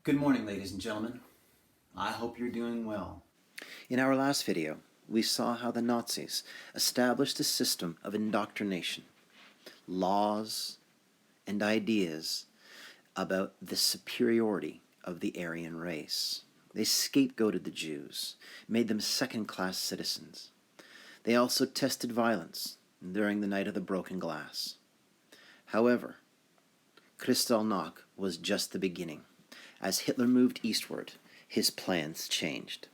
Good morning, ladies and gentlemen. I hope you're doing well. In our last video, we saw how the Nazis established a system of indoctrination, laws, and ideas about the superiority of the Aryan race. They scapegoated the Jews, made them second-class citizens. They also tested violence during the night of the broken glass. However, Kristallnacht was just the beginning. As Hitler moved eastward, his plans changed.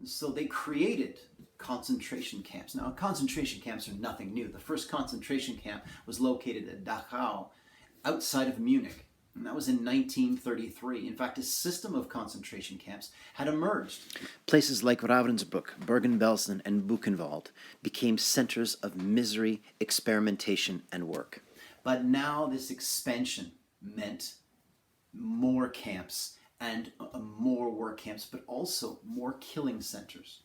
So they created concentration camps. Now, concentration camps are nothing new. The first concentration camp was located at Dachau, outside of Munich, and that was in 1933. In fact, a system of concentration camps had emerged. Places like Ravensbrück, Bergen-Belsen, and Buchenwald became centers of misery, experimentation, and work. But now this expansion meant more camps and more work camps, but also more killing centers.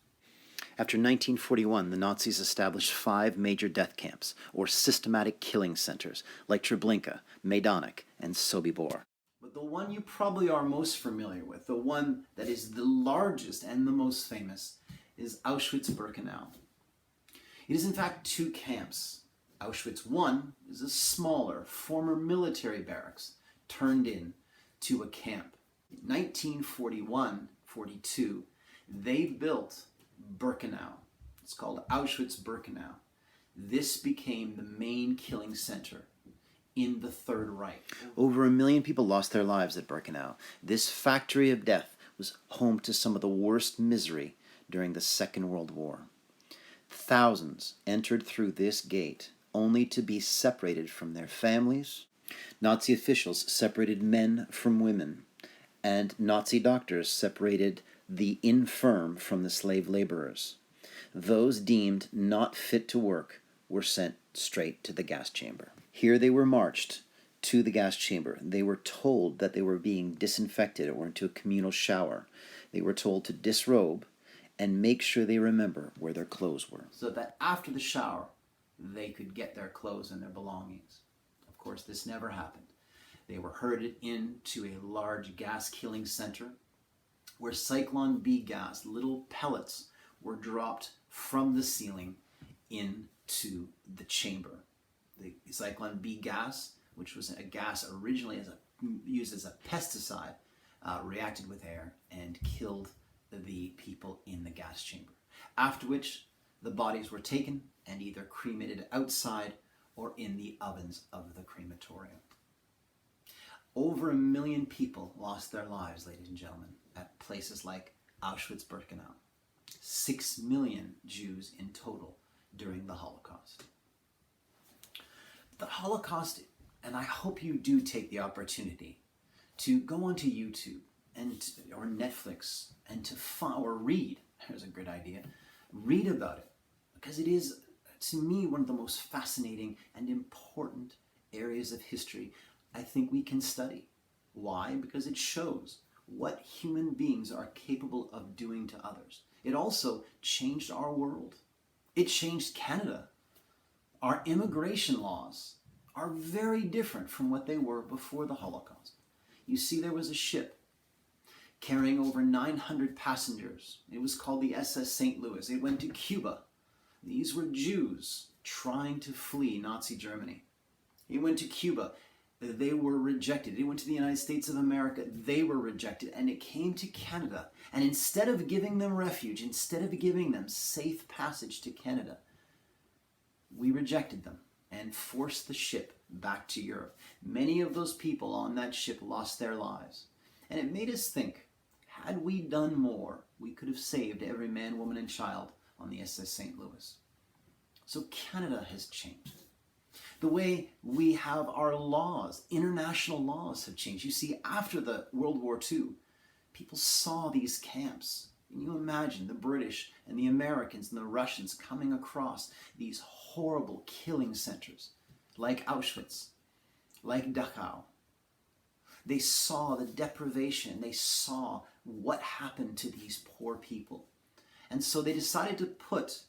After 1941, the Nazis established 5 major death camps, or systematic killing centers, like Treblinka, Majdanek, and Sobibor. But the one you probably are most familiar with, the one that is the largest and the most famous, is Auschwitz-Birkenau. It is in fact 2 camps. Auschwitz I is a smaller, former military barracks turned into a camp. In 1941-42, they built Birkenau. It's called Auschwitz-Birkenau. This became the main killing center in the Third Reich. Over 1 million people lost their lives at Birkenau. This factory of death was home to some of the worst misery during the Second World War. Thousands entered through this gate only to be separated from their families. Nazi officials separated men from women, and Nazi doctors separated the infirm from the slave laborers. Those deemed not fit to work were sent straight to the gas chamber. Here they were marched to the gas chamber. They were told that they were being disinfected or into a communal shower. They were told to disrobe and make sure they remember where their clothes were, so that after the shower, they could get their clothes and their belongings. Of course, this never happened. They were herded into a large gas killing center where Zyklon B gas, little pellets, were dropped from the ceiling into the chamber. The Zyklon B gas, which was a gas originally used as a pesticide, reacted with air and killed the people in the gas chamber. After which, the bodies were taken and either cremated outside or in the ovens of the crematorium. Over 1 million people lost their lives, ladies and gentlemen, at places like Auschwitz-Birkenau. 6 million Jews in total during the Holocaust. The Holocaust, and I hope you do take the opportunity to go onto YouTube or Netflix and to or read, here's a good idea, read about it, because it is, to me, one of the most fascinating and important areas of history I think we can study. Why? Because it shows what human beings are capable of doing to others. It also changed our world. It changed Canada. Our immigration laws are very different from what they were before the Holocaust. You see, there was a ship carrying over 900 passengers. It was called the SS St. Louis. It went to Cuba. These were Jews trying to flee Nazi Germany. It went to Cuba. They were rejected. It went to the United States of America. They were rejected. And it came to Canada. And instead of giving them refuge, instead of giving them safe passage to Canada, we rejected them and forced the ship back to Europe. Many of those people on that ship lost their lives. And it made us think, had we done more, we could have saved every man, woman, and child on the SS St. Louis. So Canada has changed. The way we have our laws, international laws, have changed. You see, after the World War II, people saw these camps. Can you imagine the British and the Americans and the Russians coming across these horrible killing centers like Auschwitz, like Dachau? They saw the deprivation. They saw what happened to these poor people. And so they decided to put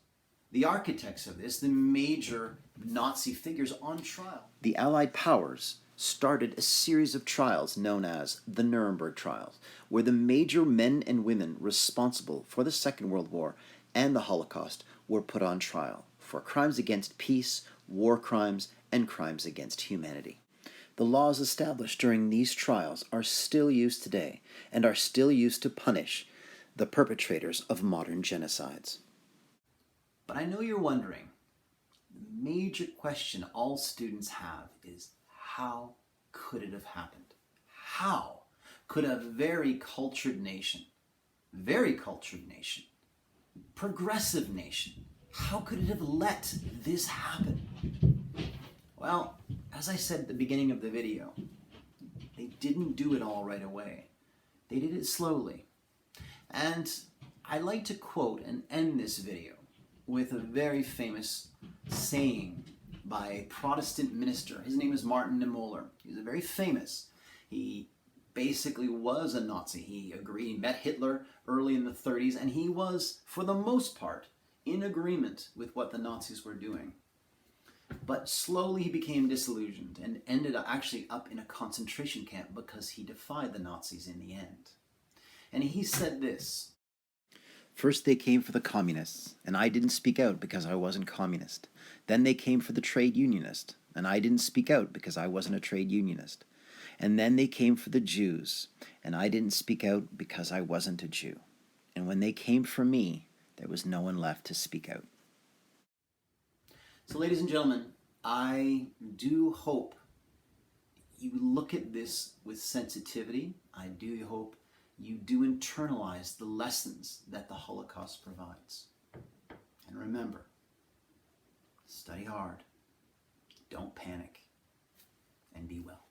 the architects of this, the major Nazi figures, on trial. The Allied powers started a series of trials known as the Nuremberg trials, where the major men and women responsible for the Second World War and the Holocaust were put on trial for crimes against peace, war crimes, and crimes against humanity. The laws established during these trials are still used today and are still used to punish the perpetrators of modern genocides. But I know you're wondering, the major question all students have is, how could it have happened? How could a very cultured nation, progressive nation, how could it have let this happen? Well, as I said at the beginning of the video, they didn't do it all right away. They did it slowly. And I like to quote and end this video with a very famous saying by a Protestant minister. His name is Martin Niemöller. He's very famous. He basically was a Nazi. He met Hitler early in the 30s, and he was, for the most part, in agreement with what the Nazis were doing. But slowly he became disillusioned and ended actually up in a concentration camp because he defied the Nazis in the end. And he said this: "First they came for the communists, and I didn't speak out because I wasn't communist. Then they came for the trade unionist, and I didn't speak out because I wasn't a trade unionist. And then they came for the Jews, and I didn't speak out because I wasn't a Jew. And when they came for me, there was no one left to speak out." So, ladies and gentlemen, I do hope you look at this with sensitivity. I do hope you do internalize the lessons that the Holocaust provides. And remember, study hard, don't panic, and be well.